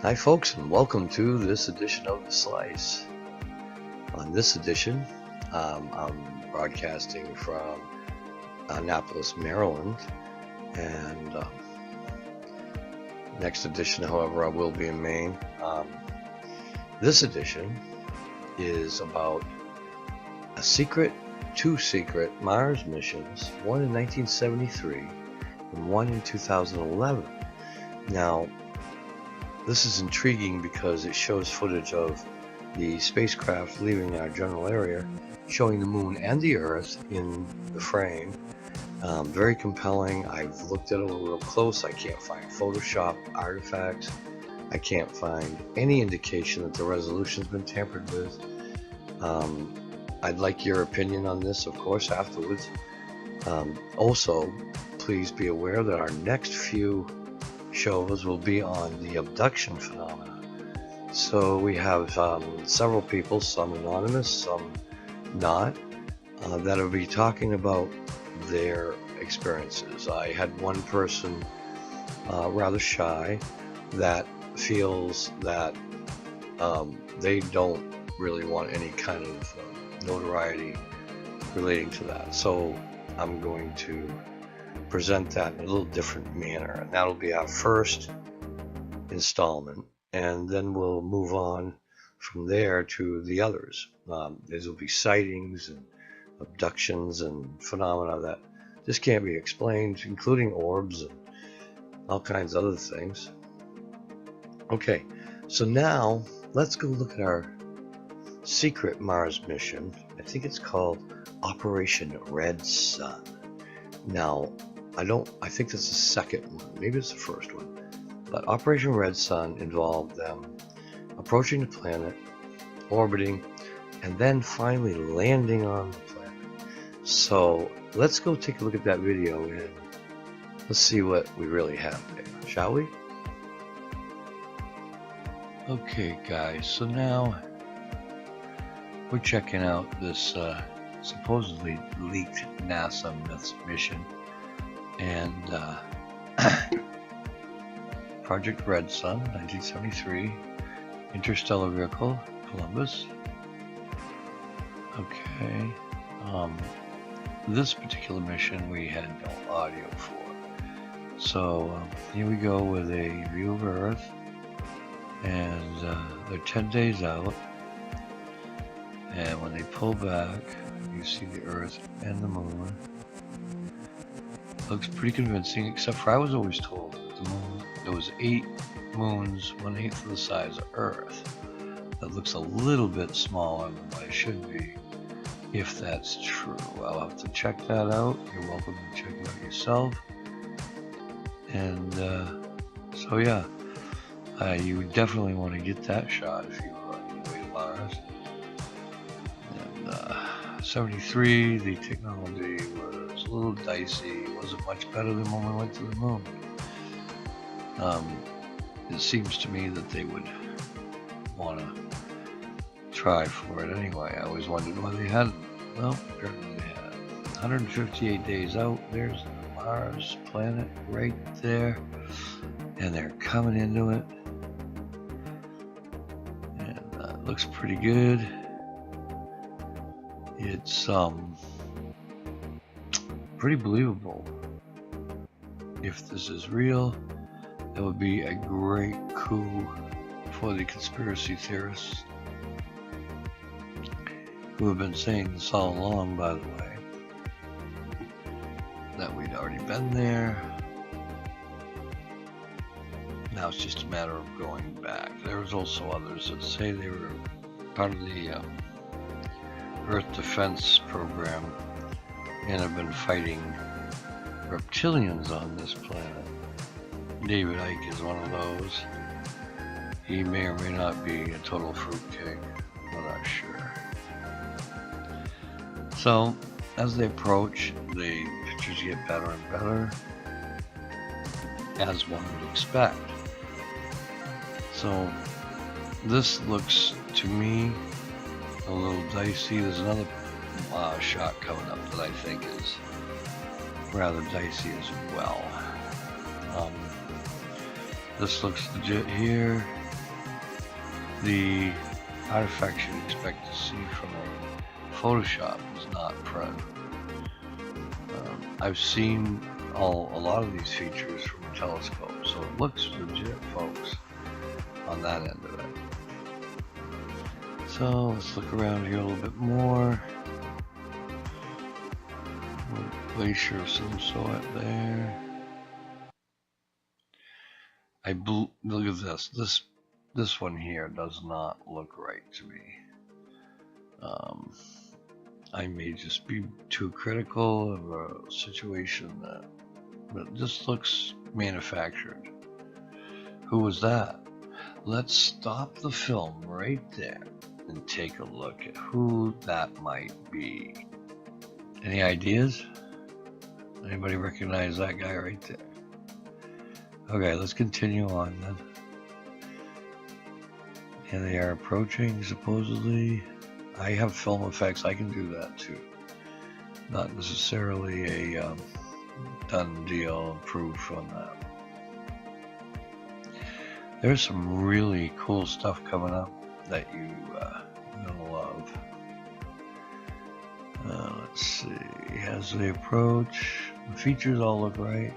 Hi folks, and welcome to this edition of The Slice. On this edition, I'm broadcasting from Annapolis, Maryland, and next edition, however, I will be in Maine. This edition is about two secret Mars missions, one in 1973 and one in 2011. Now, this is intriguing because it shows footage of the spacecraft leaving our general area, showing the moon and the Earth in the frame. Very compelling. I've looked at it a little close. I can't find Photoshop artifacts. I can't find any indication that the resolution's been tampered with. I'd like your opinion on this, of course, afterwards. Also, please be aware that our next few shows will be on the abduction phenomena. So we have several people, some anonymous, some not, that will be talking about their experiences. I had one person, rather shy, that feels that they don't really want any kind of notoriety relating to that. So I'm going to present that in a little different manner, and that'll be our first installment, and then we'll move on from there to the others. These will be sightings and abductions and phenomena that just can't be explained, including orbs and all kinds of other things. Okay, so now let's go look at our secret Mars mission. I think it's called Operation Red Sun. Now, I think that's the second one, maybe it's the first one, but Operation Red Sun involved them approaching the planet, orbiting, and then finally landing on the planet. So let's go take a look at that video and let's see what we really have there, shall we? Okay guys, so now we're checking out this supposedly leaked NASA mission, and Project Red Sun, 1973, interstellar vehicle, Columbus. Okay, this particular mission we had no audio for, so here we go with a view of Earth, and they're 10 days out, and when they pull back, you see the Earth and the Moon. Looks pretty convincing, except for I was always told that the Moon, there was 8 moons, 1/8 of the size of Earth. That looks a little bit smaller than what it should be, if that's true. I'll have to check that out. You're welcome to check it out yourself. And so yeah, you would definitely want to get that shot if you were on your way to Mars. And 73, the technology was a little dicey. It wasn't much better than when we went to the moon. It seems to me that they would want to try for it anyway. I always wondered why they hadn't. Well, apparently they had. 158 days out, there's the Mars planet right there, and they're coming into it, and it looks pretty good. It's pretty believable. If this is real, it would be a great coup for the conspiracy theorists, who have been saying this all along, by the way, that we'd already been there. Now it's just a matter of going back. There's also others that say they were part of the Earth Defense Program and have been fighting reptilians on this planet. David Icke is one of those. He may or may not be a total fruitcake, I'm not sure. So, as they approach, the pictures get better and better, as one would expect. So, this looks to me a little dicey. There's another shot coming up that I think is rather dicey as well. This looks legit here. the artifacts you'd expect to see from Photoshop is not present. I've seen a lot of these features from a telescope, so it looks legit, folks, on that end of it. So let's look around here a little bit more. A glacier of some sort there. Look at this. This one here does not look right to me. I may just be too critical of a situation but this looks manufactured. Who was that? Let's stop the film right there and take a look at who that might be. Any ideas? Anybody recognize that guy right there? Okay, let's continue on then. And they are approaching, supposedly. I have film effects, I can do that too. Not necessarily a done deal proof on that. There's some really cool stuff coming up that you're gonna love. Let's see, as they approach, the features all look right.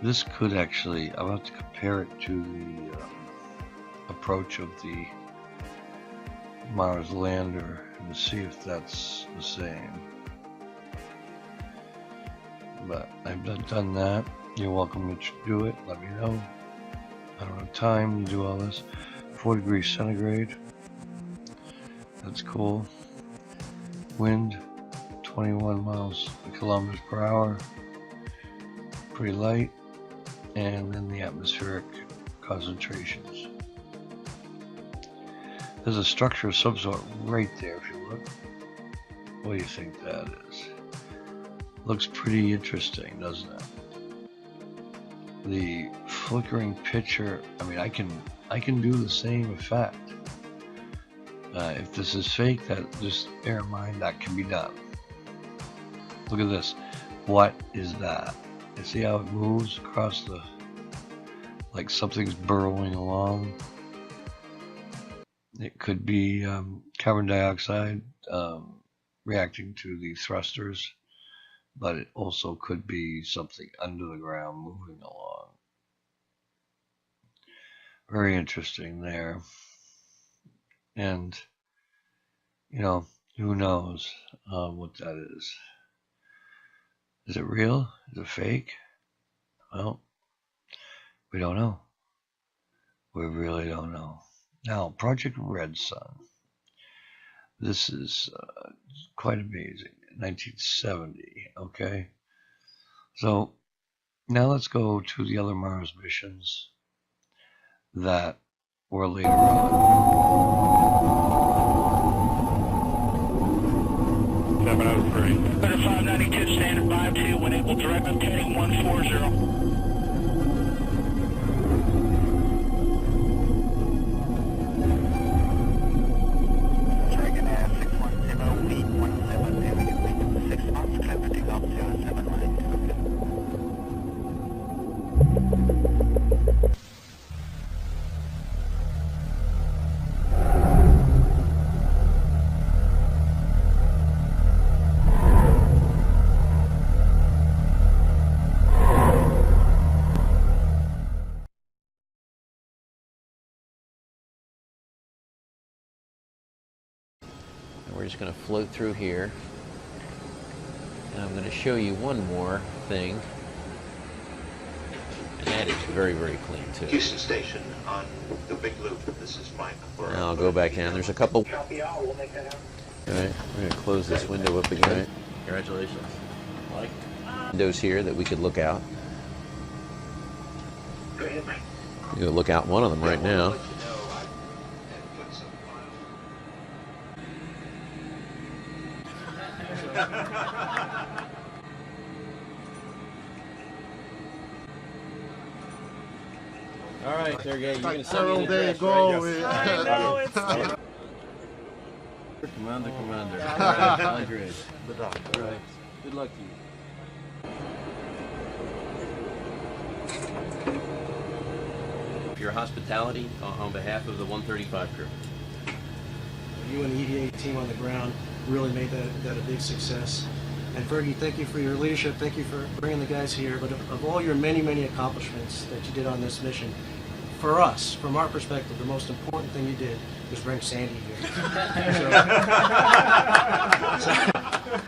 This could actually, I'm about to compare it to the approach of the Mars lander and to see if that's the same. But I've done that. You're welcome to do it. Let me know. I don't have time to do all this. 4 degrees centigrade. That's cool. Wind 21 kilometers per hour. Pretty light. And then the atmospheric concentrations. There's a structure of some sort right there if you look. What do you think that is? Looks pretty interesting, doesn't it? The flickering picture, I mean, I can do the same effect. If this is fake, that just bear in mind that can be done. Look at this. What is that? You see how it moves across the, like something's burrowing along. It could be carbon dioxide reacting to the thrusters, but it also could be something under the ground moving along. Very interesting there. And, you know, who knows what that is. Is it real? Is it fake? Well, we don't know. We really don't know. Now, Project Red Sun. This is quite amazing. 1970, okay? So, now let's go to the other Mars missions that were later on. 703. Clear 592, standard 52, when able, direct heading 140. We're just going to float through here, and I'm going to show you one more thing, and that is very, very clean too. Houston Station on the Big Loop. This is Mike. Now I'll go back down. There's a couple. Copy all, we'll make that happen. All right, we're going to close this window up again. Right. Congratulations. Mike? Windows here that we could look out. Go ahead, Mike. We can look out one of them right now. All right, Sergey, you're going to send Several me the days address, ago, right? we- I know, it's... Commander. All right, Andres. All right, good luck to you. your hospitality on behalf of the 135 crew. You and the EDA team on the ground really made that a big success. And Fergie, thank you for your leadership. Thank you for bringing the guys here. But of all your many, many accomplishments that you did on this mission, for us, from our perspective, the most important thing you did was bring Sandy here.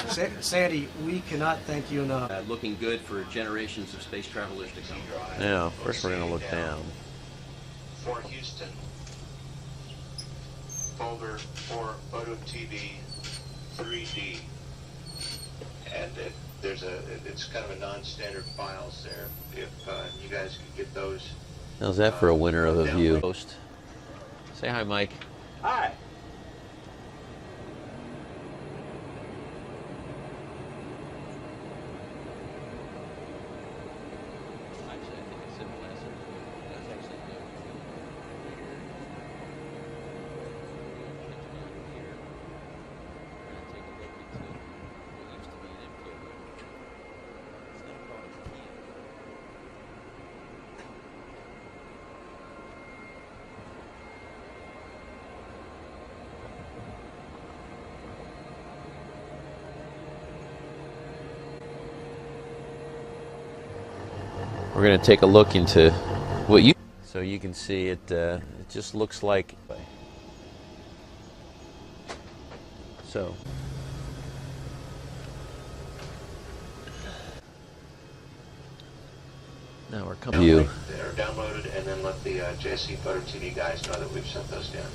So, Sandy, we cannot thank you enough. Looking good for generations of space travelers to come. Now, first we're going to look down. For Houston, folder for Photo TV 3D. And it's kind of a non-standard files there. If you guys could get those. How's that for a winner of a view? Host. Say hi, Mike. Hi. We're going to take a look into what you... So you can see it, it just looks like... So... Now we're coming... View. They're downloaded, and then let the JSC Photo TV guys know that we've sent those down.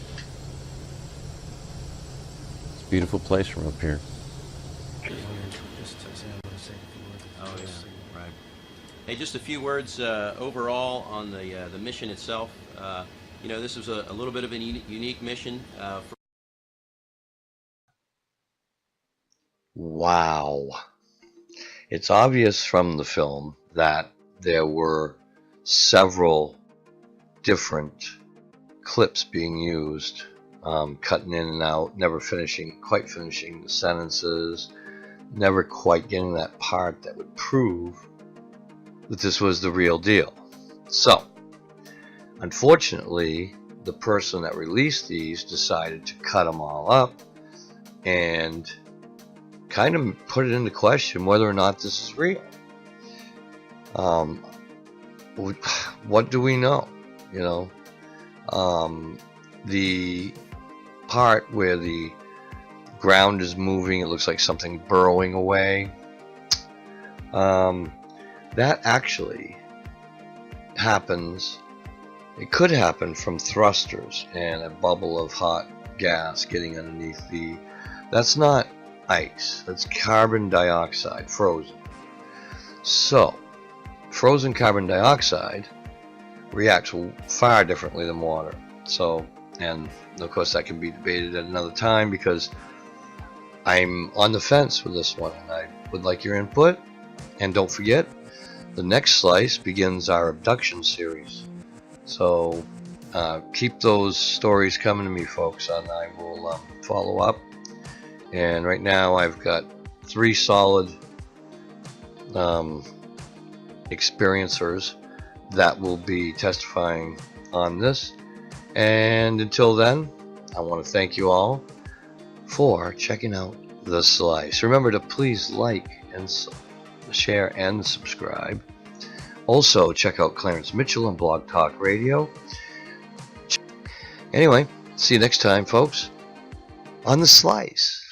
It's a beautiful place from up here. Oh, yeah. Right. Hey, just a few words overall on the mission itself. You know, this was a little bit of a unique mission. Wow. It's obvious from the film that there were several different clips being used, cutting in and out, never quite finishing the sentences, never quite getting that part that would prove that this was the real deal. So, unfortunately, the person that released these decided to cut them all up and kind of put it into question whether or not this is real. What do we know? You know, the part where the ground is moving, it looks like something burrowing away. That actually happens. It could happen from thrusters and a bubble of hot gas getting underneath the... That's not ice. That's carbon dioxide, frozen. So, frozen carbon dioxide reacts far differently than water. So, and of course that can be debated at another time because I'm on the fence with this one and I would like your input. And don't forget, the next slice begins our abduction series. So keep those stories coming to me, folks, and I will follow up. And right now I've got 3 solid experiencers that will be testifying on this. And until then, I want to thank you all for checking out The Slice. Remember to please like and share and subscribe. Also, check out Clarence Mitchell on Blog Talk Radio. Anyway, see you next time, folks, on The Slice.